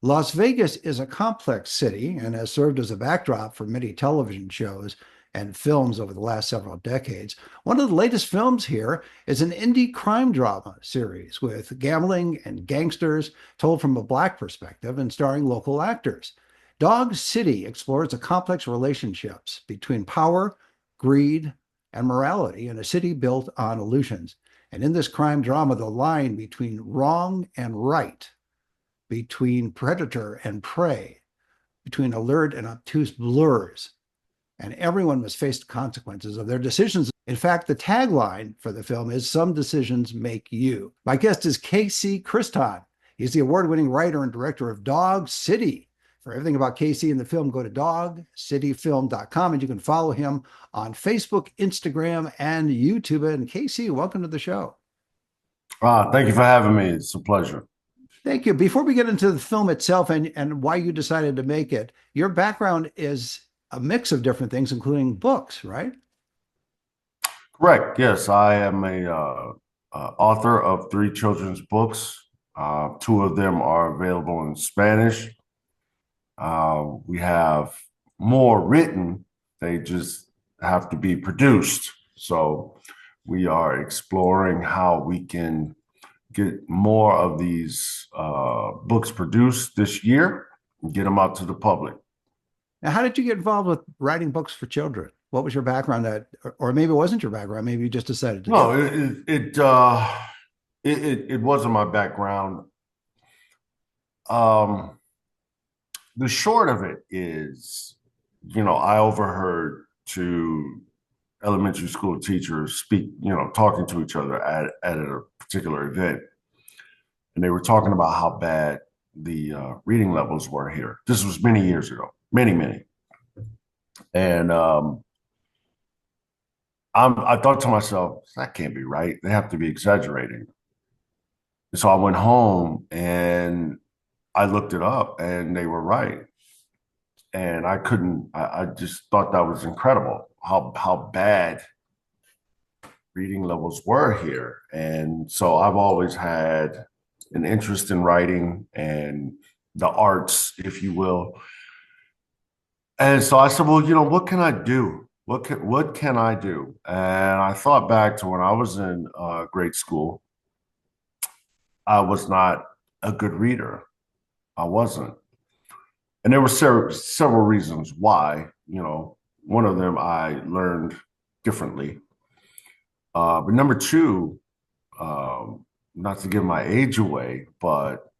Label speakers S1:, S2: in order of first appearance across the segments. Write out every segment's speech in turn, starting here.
S1: Las Vegas is a complex city and has served as a backdrop for many television shows and films over the last several decades. One of the latest films here is an indie crime drama series with gambling and gangsters told from a Black perspective and starring local actors. Dog City explores the complex relationships between power, greed, and morality in a city built on illusions. And in this crime drama, the line between wrong and right, between predator and prey, between alert and obtuse blurs, and everyone must face the consequences of their decisions. In fact, the tagline for the film is Some Decisions Make You. My guest is KC Christon. He's the award-winning writer and director of Dog City. For everything about KC and the film, go to dogcityfilm.com, and you can follow him on Facebook, Instagram, and YouTube. And KC, welcome to the show.
S2: Thank you for having me. It's a pleasure.
S1: Thank you. Before we get into the film itself and why you decided to make it, your background is a mix of different things, including books, right?
S2: Correct. Yes, I am a author of three children's books. Two of them are available in Spanish. We have more written. They just have to be produced. So we are exploring how we can get more of these books produced this year and get them out to the public.
S1: Now, how did you get involved with writing books for children? What was your background or maybe it wasn't your background, maybe you just decided to do
S2: No,
S1: it.
S2: it wasn't my background. Um, the short of it is, I overheard two elementary school teachers speak, talking to each other at a particular event. And they were talking about how bad the reading levels were here. This was many years ago, many, many. And I thought to myself, that can't be right. They have to be exaggerating. So I went home and I looked it up and they were right. And I just thought that was incredible how bad reading levels were here. And so I've always had an interest in writing and the arts, if you will. And so I said, well, what can I do? What can I do? And I thought back to when I was in grade school. I was not a good reader. I wasn't. And there were several reasons why. One of them I learned differently. But number two, not to give my age away, but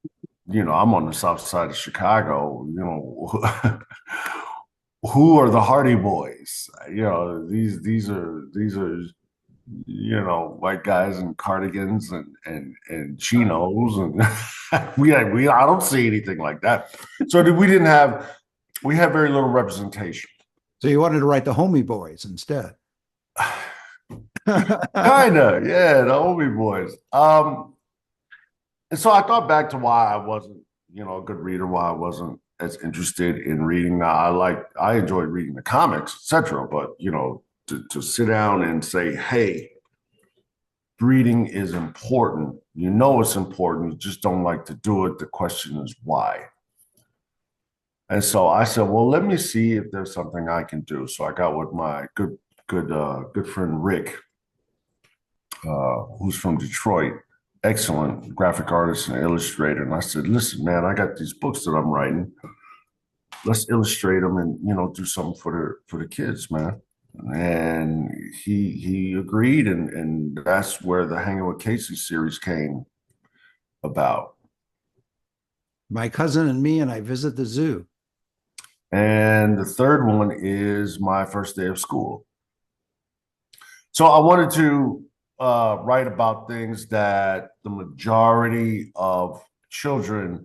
S2: I'm on the south side of Chicago. Who are the Hardy Boys? These are white guys in cardigans and chinos, and we I don't see anything like that. So we had very little representation.
S1: So you wanted to write the Homie Boys instead.
S2: Kinda, yeah, the Obi boys. And so I thought back to why I wasn't, a good reader, why I wasn't as interested in reading. Now I enjoyed reading the comics, etc. But to sit down and say, hey, reading is important. It's important. You just don't like to do it. The question is why. And so I said, well, let me see if there's something I can do. So I got with my good friend Rick, who's from Detroit, excellent graphic artist and illustrator. And I said, listen, man, I got these books that I'm writing. Let's illustrate them and do something for the kids, man. And he agreed, and that's where the Hanging with Casey series came about.
S1: My cousin and me and I visit the zoo.
S2: And the third one is my first day of school. So I wanted to write about things that the majority of children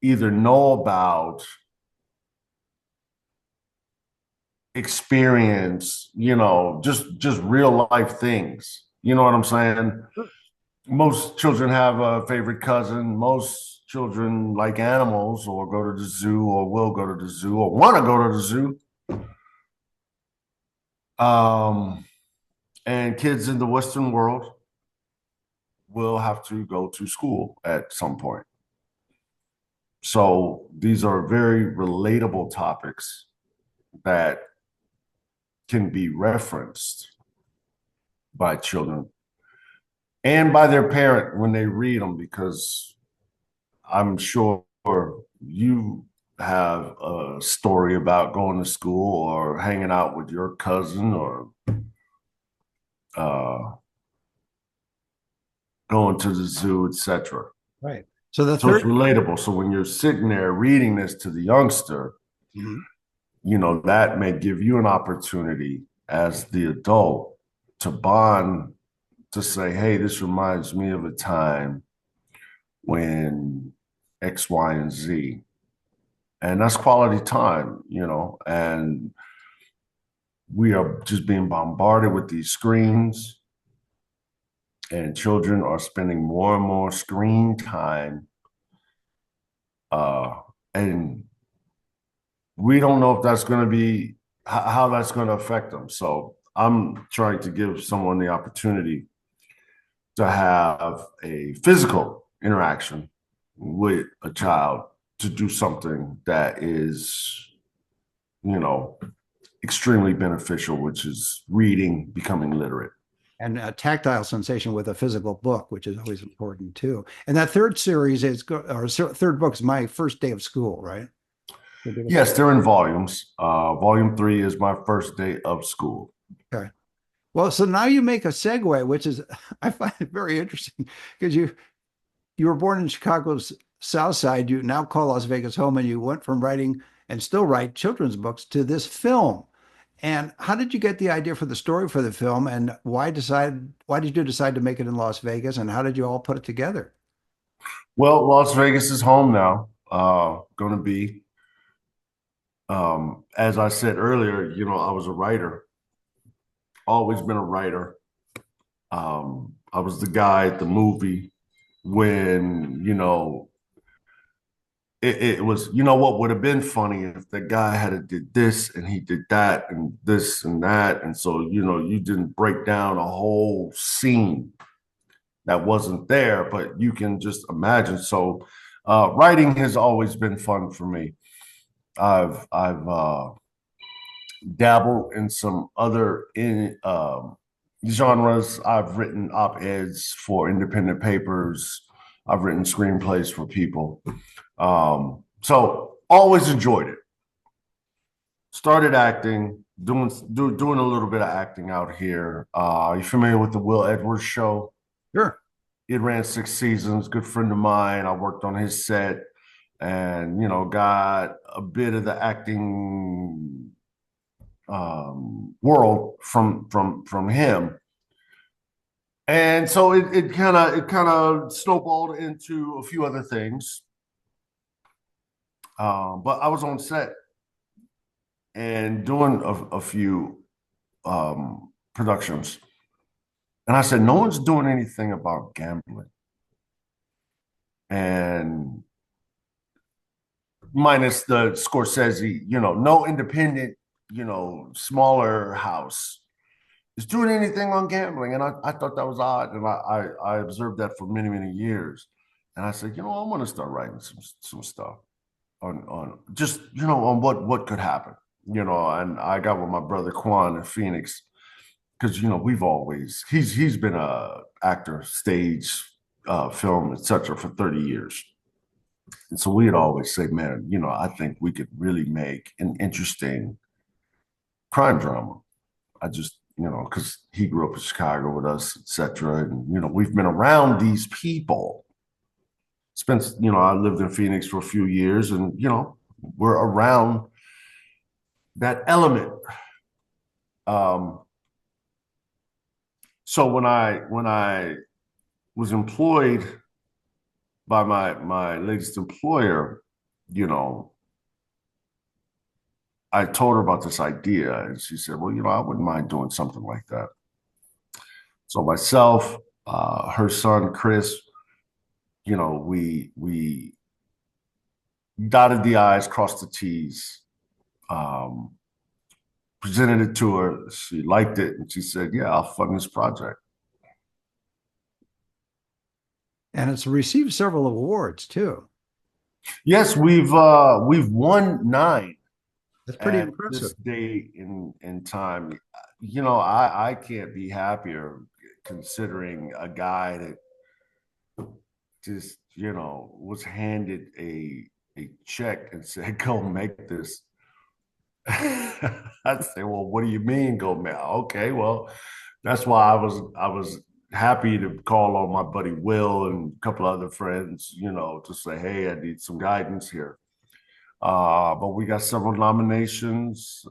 S2: either know about, experience, just real life things. You know what I'm saying? Most children have a favorite cousin. Most children like animals or go to the zoo or will go to the zoo or want to go to the zoo. And kids in the Western world will have to go to school at some point. So these are very relatable topics that can be referenced by children and by their parent when they read them, because I'm sure you have a story about going to school or hanging out with your cousin or uh, going to the zoo, etc.
S1: Right. So the
S2: So it's
S1: third,
S2: relatable. So when you're sitting there reading this to the youngster,
S1: Mhm.
S2: that may give you an opportunity as the adult to bond, to say, hey, this reminds me of a time when X, Y, and Z. And that's quality time, and we are just being bombarded with these screens, and children are spending more and more screen time. And we don't know if that's going to be how that's going to affect them. So I'm trying to give someone the opportunity to have a physical interaction with a child, to do something that is, you know, extremely beneficial, which is reading, becoming literate.
S1: and a tactile sensation with a physical book, which is always important too. And that third series is, or third book is My First Day of School, right?
S2: Yes, they're in volumes. Volume 3 is My First Day of School.
S1: Okay. Well, so now you make a segue, which is I find it very interesting because you were born in Chicago's South Side. You now call Las Vegas home, and you went from writing and still write children's books to this film. And how did you get the idea for the story for the film, and why did you decide to make it in Las Vegas, and how did you all put it together?
S2: Well, Las Vegas is home now. Going to be, as I said earlier, I was a writer, always been a writer. I was the guy at the movie when, it was, what would have been funny if the guy had did this and he did that and this and that. And so, you didn't break down a whole scene that wasn't there, but you can just imagine. So writing has always been fun for me. I've dabbled in some other genres. I've written op-eds for independent papers. I've written screenplays for people. So always enjoyed it. Started acting, doing a little bit of acting out here. Are you familiar with the Will Edwards show?
S1: Sure.
S2: It ran 6 seasons. Good friend of mine. I worked on his set, and got a bit of the acting world from him. And so it kind of snowballed into a few other things. But I was on set and doing a few productions, and I said, no one's doing anything about gambling, and minus the Scorsese, no independent, smaller house is doing anything on gambling. And I thought that was odd. And I observed that for many, many years. And I said, I want to start writing some stuff on just, on what could happen, and I got with my brother Quan in Phoenix, because, he's been a actor, stage, film, etc. for 30 years. And so we'd always say, man, I think we could really make an interesting crime drama. I just, because he grew up in Chicago with us, etc. And, we've been around these people. I lived in Phoenix for a few years, and, we're around that element. Um, so when I was employed by my latest employer, you know, I told her about this idea, and she said, "Well, I wouldn't mind doing something like that." So myself, her son Chris, we dotted the I's, crossed the T's, um, presented it to her. She liked it, and she said, "Yeah, I'll fund this project."
S1: And it's received several awards too.
S2: Yes, we've won 9
S1: That's pretty
S2: at
S1: impressive.
S2: this day in time. I can't be happier considering a guy that just was handed a check and said, "Go make this." I'd say, "Well, what do you mean, go make?" Okay, well, that's why I was happy to call on my buddy Will and a couple other friends, to say, "Hey, I need some guidance here." But we got several nominations.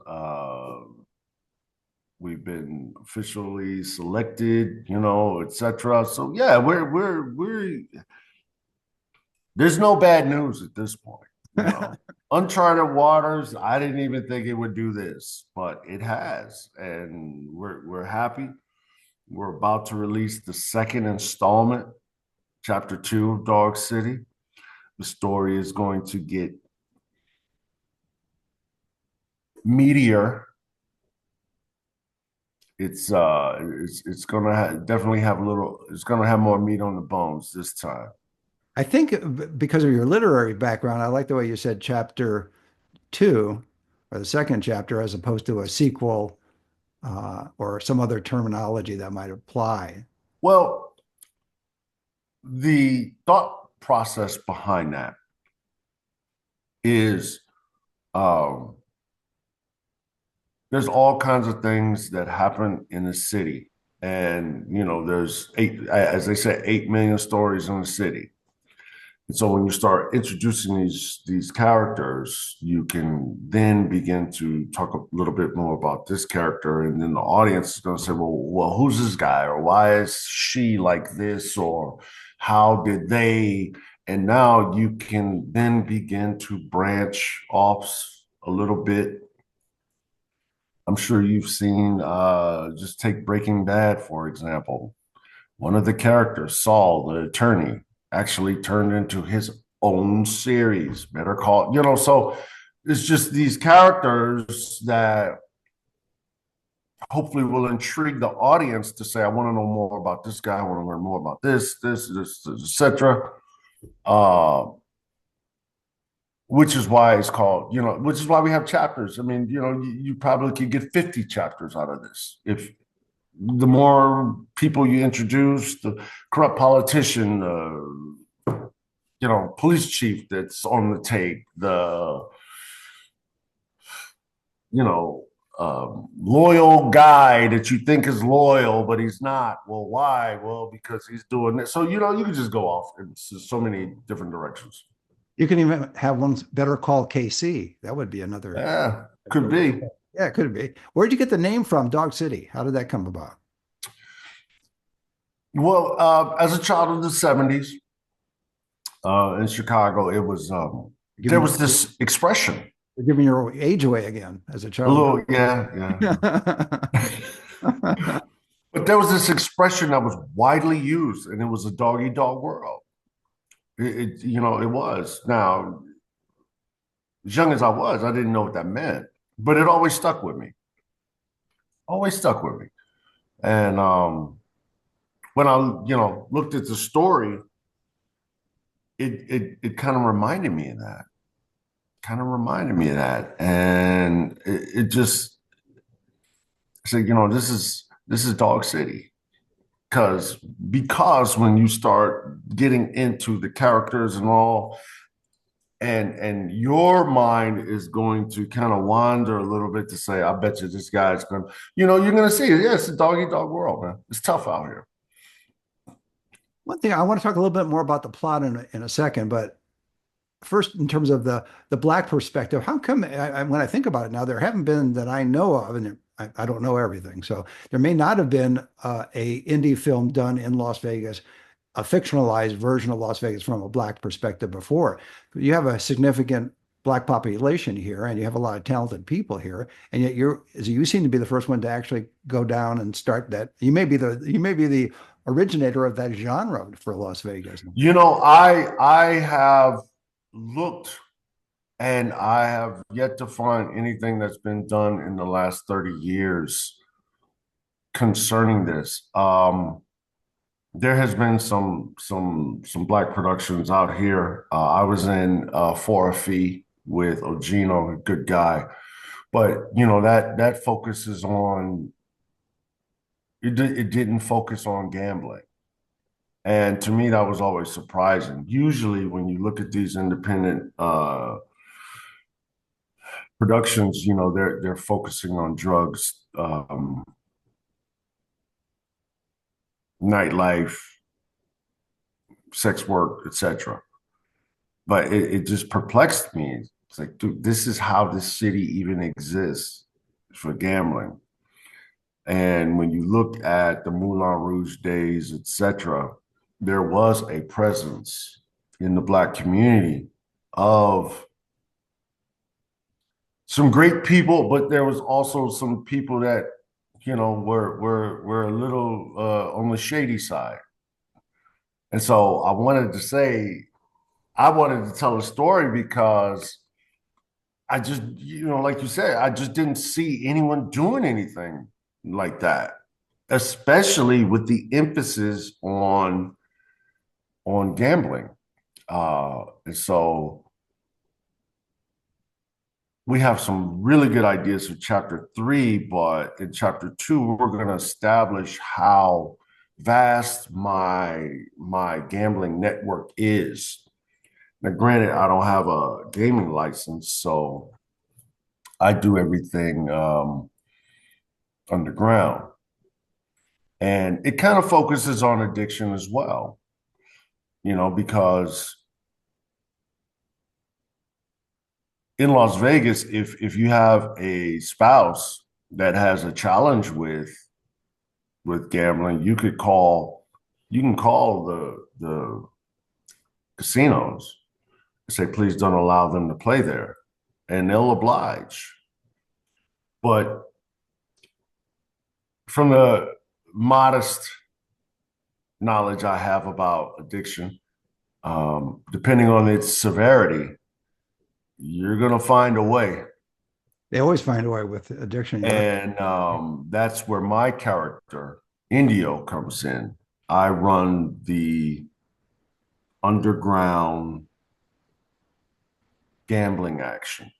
S2: We've been officially selected, etc. So yeah, we're there's no bad news at this point. Uncharted waters. I didn't even think it would do this, but it has, and we're happy. We're about to release the second installment, chapter 2 of Dog City. The story is going to get meatier. It's gonna definitely have a little. It's gonna have more meat on the bones this time.
S1: I think because of your literary background, I like the way you said chapter two or the second chapter as opposed to a sequel or some other terminology that might apply.
S2: Well, the thought process behind that is um, there's all kinds of things that happen in the city, and there's as they say, 8 million stories in the city. And so when you start introducing these characters, you can then begin to talk a little bit more about this character, and then the audience is going to say, "Well, who's this guy, or why is she like this, or how did they?" And now you can then begin to branch off a little bit. I'm sure you've seen, just take Breaking Bad, for example. One of the characters, Saul, the attorney, actually turned into his own series, Better Call, so it's just these characters that hopefully will intrigue the audience to say, I want to know more about this guy. I want to learn more about this, etc. Uh, which is why it's called, which is why we have chapters. I mean, you probably could get 50 chapters out of this if the more people you introduce, the corrupt politician, police chief that's on the tape, the you know loyal guy that you think is loyal but he's not. Well, why? Well, because he's doing it. So you can just go off in so many different directions.
S1: You can even have one better call KC. That would be another.
S2: Yeah, could be.
S1: Yeah, it could be. Where'd you get the name from, Dog City? How did that come about?
S2: Well, as a child of the 70s, in Chicago, it was there
S1: Giving
S2: was this expression.
S1: you're giving your age away again as a
S2: A
S1: child.
S2: little, yeah, yeah. But there was this expression that was widely used, and it was a dog eat dog world. It was. Now, as young as I was, I didn't know what that meant, but it always stuck with me. Always stuck with me. And when I, looked at the story, it kind of reminded me of that. Kind of reminded me of that, and it just said, this is Dog City. Because when you start getting into the characters and all, and your mind is going to kind of wander a little bit to say, I bet you this guy's going to, you're going to see it. Yeah, it's a dog eat dog world, man. It's tough out here.
S1: One thing I want to talk a little bit more about the plot in a second, but first, in terms of the black perspective, how come when I think about it now, there haven't been that I know of, and I don't know everything, so there may not have been a indie film done in Las Vegas, a fictionalized version of Las Vegas from a black perspective before. You have a significant black population here, and you have a lot of talented people here, and yet you seem to be the first one to actually go down and start that. You may be the originator of that genre for Las Vegas.
S2: I have looked, and I have yet to find anything that's been done in the last 30 years concerning this. there has been some black productions out here. I was in For a Fee with Ogino, a good guy, but you know that focuses on it didn't focus on gambling. And to me, that was always surprising. Usually, when you look at these independent productions, you know, they're focusing on drugs, nightlife, sex work, etc. But it just perplexed me. It's like, dude, this is how this city even exists for gambling. And when you look at the Moulin Rouge days, etc., there was a presence in the Black community of some great people, but there was also some people that, you know, were a little on the shady side. And so I wanted to say, I wanted to tell a story because I just, you know, like you said, I just didn't see anyone doing anything like that, especially with the emphasis on gambling. And so we have some really good ideas for chapter 3, but in chapter 2, we're going to establish how vast my gambling network is. Now, granted, I don't have a gaming license, so I do everything underground. And it kind of focuses on addiction as well, you know, because in Las Vegas, if you have a spouse that has a challenge with gambling, you can call the casinos and say, please don't allow them to play there, and they'll oblige. But from the modest knowledge I have about addiction, depending on its severity, you're going to find a way.
S1: They always find a way with addiction. You're right.
S2: And that's where my character, Indio, comes in. I run the underground gambling action.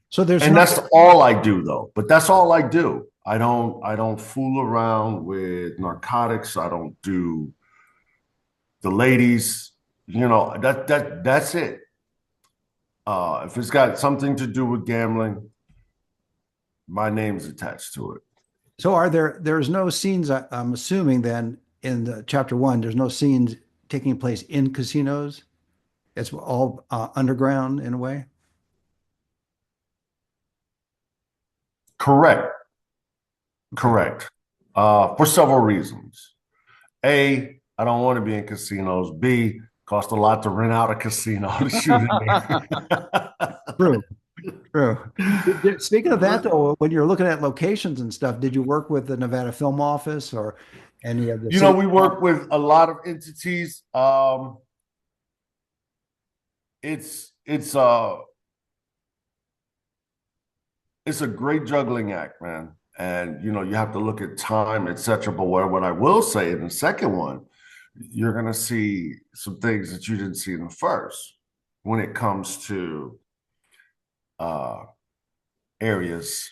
S1: So there's
S2: And
S1: no,
S2: that's all I do though. But that's all I do. I don't fool around with narcotics. I don't do the ladies, you know, that's it. If it's got something to do with gambling, my name's attached to it.
S1: so there's no scenes, I'm assuming then in the chapter 1, there's no scenes taking place in casinos. It's all underground in a way.
S2: Correct.
S1: Okay.
S2: Correct. For several reasons. A, I don't want to be in casinos. B, cost a lot to rent out a casino to shoot in there.
S1: True, true. Speaking of that, though, when you're looking at locations and stuff, did you work with the Nevada Film Office or any of the
S2: You know,
S1: city?
S2: we work with a lot of entities. It's it's a great juggling act, man. And you know, you have to look at time, etc. But what I will say in the second one, you're gonna see some things that you didn't see in the first when it comes to uh areas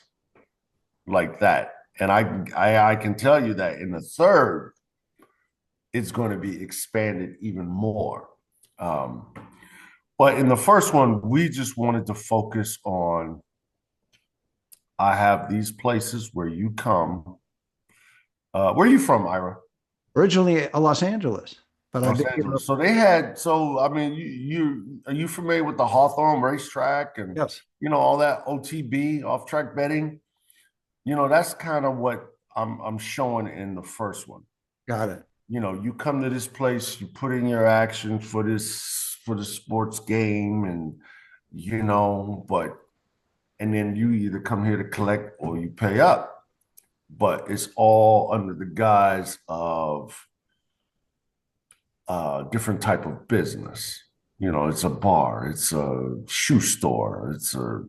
S2: like that. And I can tell you that in the third, it's going to be expanded even more. Um, but in the first one, we just wanted to focus on I have these places where you come. Where are you from, Ira?
S1: Originally Los Angeles, but I've
S2: Los
S1: been here.
S2: Angeles. So they had, so I mean, you are you familiar with the Hawthorne racetrack and
S1: Yes,
S2: you know all that OTB, off track betting? You know, that's kind of what I'm showing in the first one.
S1: got it.
S2: You know, you come to this place, you put in your action for the sports game, and you know, but and then you either come here to collect or you pay up. But it's all under the guise of different type of business. You know, it's a bar, it's a shoe store, it's a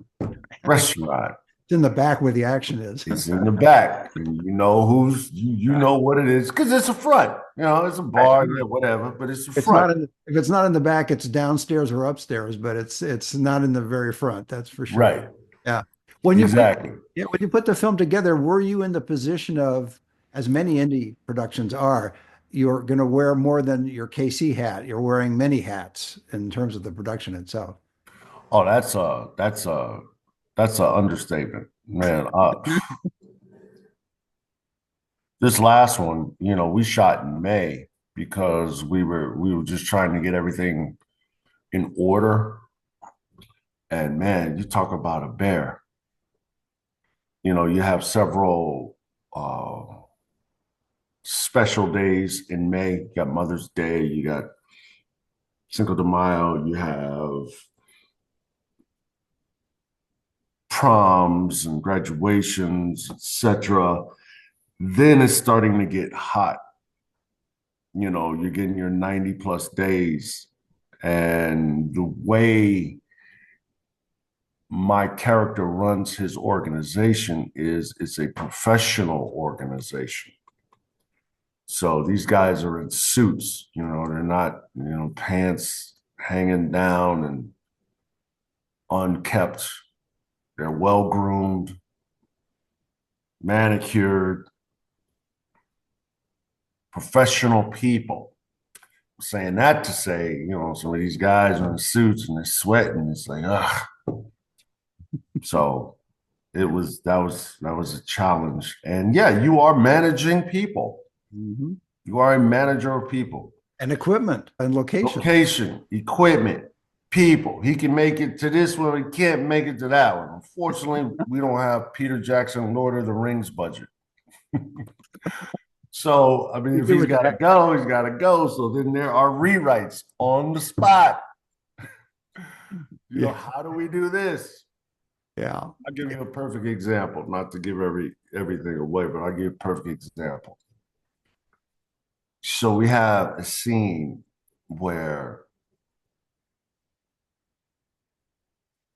S2: restaurant.
S1: It's in the back where the action is.
S2: It's in the back, and you know you know what it is because it's a front. You know, it's a
S1: Right.
S2: bar, yeah, whatever, but it's a
S1: It's
S2: front.
S1: not in if it's not in the back, it's downstairs or upstairs, but it's not in the very front, that's for sure.
S2: Right.
S1: Yeah. When you put
S2: Exactly.
S1: yeah, when you put the film together, were you in the position of, as many indie productions are, you're going to wear more than your KC hat. You're wearing many hats in terms of the production itself.
S2: Oh, that's a understatement, man. This last one, you know, we shot in May because we were just trying to get everything in order. And man, you talk about a bear. You know, you have several special days in May. You got Mother's Day, you got Cinco de Mayo, you have proms and graduations, etc. Then it's starting to get hot. You know, you're getting your 90 plus days. And the way my character runs his organization is it's a professional organization. So these guys are in suits, you know, they're not, you know, pants hanging down and unkept. They're well groomed, manicured, professional people. Saying that to say, you know, some of these guys are in suits and they're sweating. It's like, ugh. So that was a challenge. And yeah, you are managing people.
S1: Mhm.
S2: You are a manager of people.
S1: And equipment and location.
S2: Location, equipment, people. He can make it to this one, he can't make it to that one. Unfortunately, we don't have Peter Jackson Lord of the Rings budget. So, I mean,
S1: You
S2: if
S1: do
S2: he's
S1: with
S2: got to
S1: that.
S2: go, he's got to go. So then there are rewrites on the spot. You know,
S1: Yeah.
S2: how do we do this?
S1: Yeah.
S2: I'll give you a perfect example, not to give everything away, but I'll give you a perfect example. So we have a scene where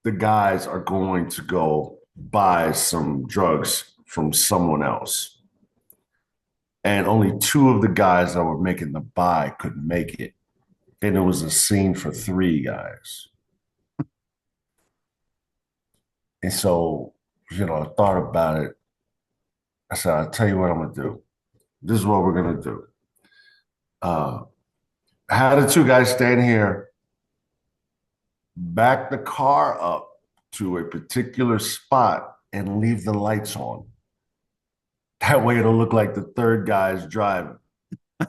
S2: the guys are going to go buy some drugs from someone else. And only two of the guys that were making the buy could make it. And it was a scene for three guys. And so, you know, I thought about it. I said, I'll tell you what I'm going to do. This is what we're going to do. I had the two guys stand here, back the car up to a particular spot and leave the lights on. That way it'll look like the third guy's driving.
S1: I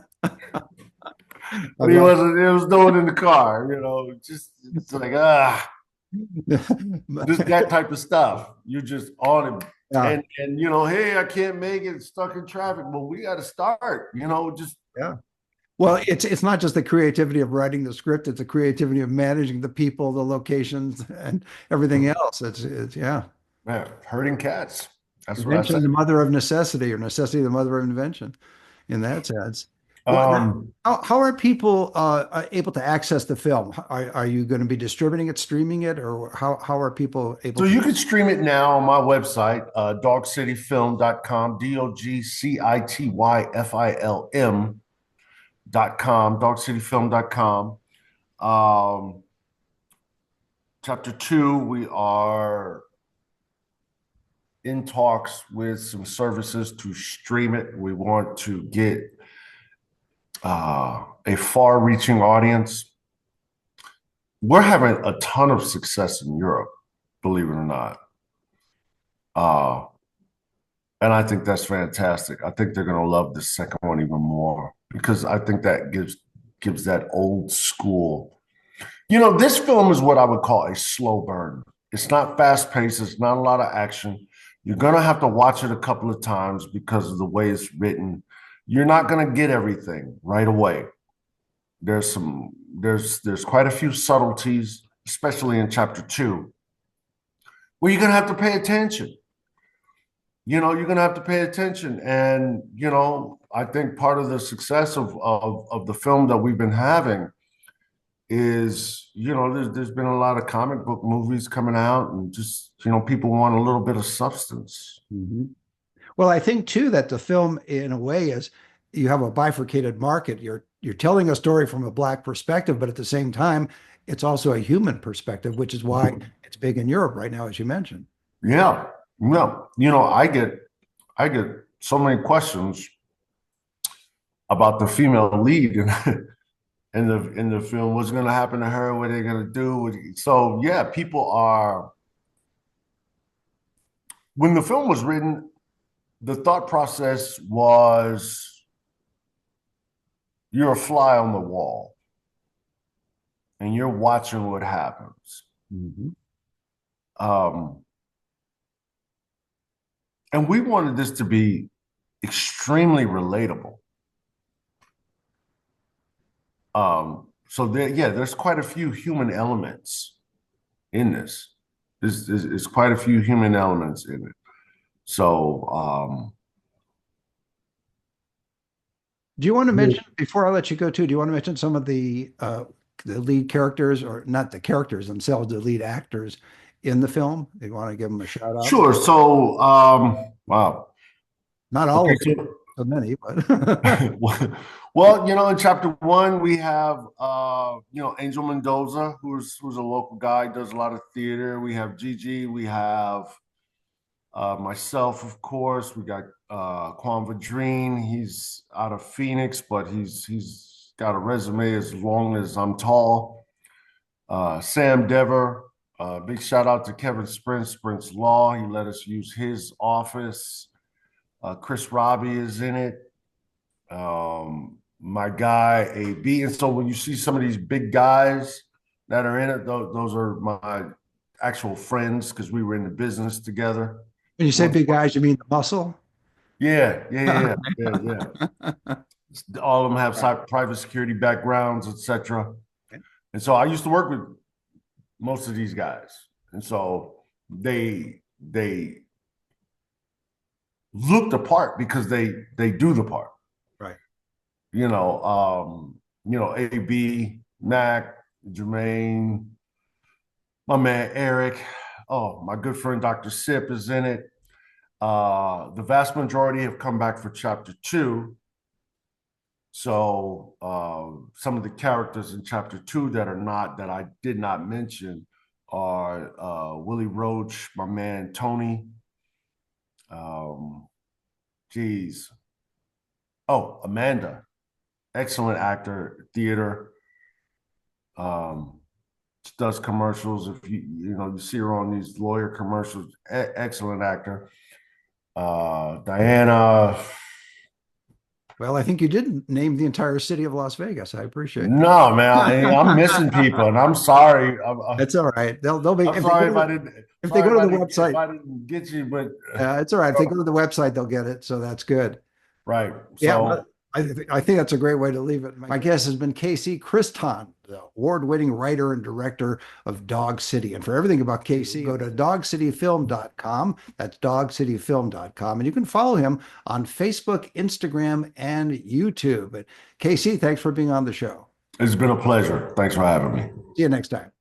S2: But he
S1: love
S2: wasn't, it was no one in the car, you know, just it's like, just that type of stuff. You're just on it.
S1: yeah.
S2: And you know, hey, I can't make it, stuck in traffic. Well, we got to start, you know, just
S1: Yeah. Well, it's not just the creativity of writing the script, it's the creativity of managing the people, the locations, and everything else. It's yeah.
S2: man, herding cats. That's what I say.
S1: Invention, the mother of necessity, or necessity, the mother of invention, in that sense. Well,
S2: Um,
S1: how are people able to access the film? Are you going to be distributing it, streaming it, or how are people able
S2: so
S1: to?
S2: you can stream it now on my website, dogcityfilm.com, dogcityfilm.com, dogcityfilm.com. Chapter two, we are in talks with some services to stream it. We want to get a far-reaching audience. We're having a ton of success in Europe, believe it or not. Uh, and I think that's fantastic. I think they're going to love the second one even more because I think that gives that old school. You know, this film is what I would call a slow burn. It's not fast paced. It's not a lot of action. You're going to have to watch it a couple of times because of the way it's written. You're not going to get everything right away. There's quite a few subtleties, especially in chapter two, where you're going to have to pay attention. You know, you're going to have to pay attention. And, you know, I think part of the success of the film that we've been having is, there's been a lot of comic book movies coming out, and just, people want a little bit of substance.
S1: Mhm. Well, I think too that the film, in a way, is you have a bifurcated market. You're telling a story from a black perspective, but at the same time, it's also a human perspective, which is why it's big in Europe right now, as you mentioned.
S2: Yeah. No, I get so many questions about the female lead in the film. What's going to happen to her? What are they going to do? So yeah, people are. When the film was written, the thought process was you're a fly on the wall and you're watching what happens.
S1: Mhm.
S2: Um, and we wanted this to be extremely relatable. So there's quite a few human elements in this. There's quite a few human elements in it. So
S1: Do you want to mention, before I let you go too, do you want to mention some of the lead characters, or not the characters themselves, the lead actors in the film? Do you want to give them a shout out?
S2: sure. So wow.
S1: Not all
S2: Okay,
S1: of them,
S2: so
S1: so many, but
S2: well, in chapter one we have Angel Mendoza, who's a local guy, does a lot of theater. We have Gigi, we have myself, of course. We got Quan Vadrine. He's out of Phoenix, but he's got a resume as long as I'm tall. Sam Dever. Big shout out to Kevin Sprint's Law. He let us use his office. Chris Robbie is in it. My guy AB. And so when you see some of these big guys that are in it, those are my actual friends because we were in the business together.
S1: when you say big guys, you mean the muscle?
S2: Yeah, yeah, yeah, yeah, yeah. All of them have private security backgrounds, etc. And so I used to work with most of these guys, and so they look the part because they do the part.
S1: Right.
S2: AB, Mac, Jermaine, my man Eric. Oh, my good friend Dr. Sip is in it. The vast majority have come back for chapter two. So some of the characters in chapter two that I did not mention are Willie Roach, my man Tony. Geez. Oh, Amanda, excellent actor, theater. She does commercials. If you see her on these lawyer commercials, excellent actor. Diana.
S1: Well, I think you did name the entire city of Las Vegas. I appreciate that.
S2: No, man, I'm missing people, and I'm sorry.
S1: That's all right. They'll be
S2: I'm sorry if I didn't.
S1: if they
S2: Sorry
S1: go to the
S2: if
S1: website.
S2: I didn't get you, but
S1: It's all right. If they go to the website, they'll get it. So that's good.
S2: right.
S1: Yeah, well,
S2: So
S1: I think that's a great way to leave it. My guest has been KC Christon, the award-winning writer and director of Dog City. And for everything about KC, go to dogcityfilm.com. That's dogcityfilm.com. And you can follow him on Facebook, Instagram, and YouTube. But KC, thanks for being on the show.
S2: it's been a pleasure. Thanks for having me.
S1: See you next time.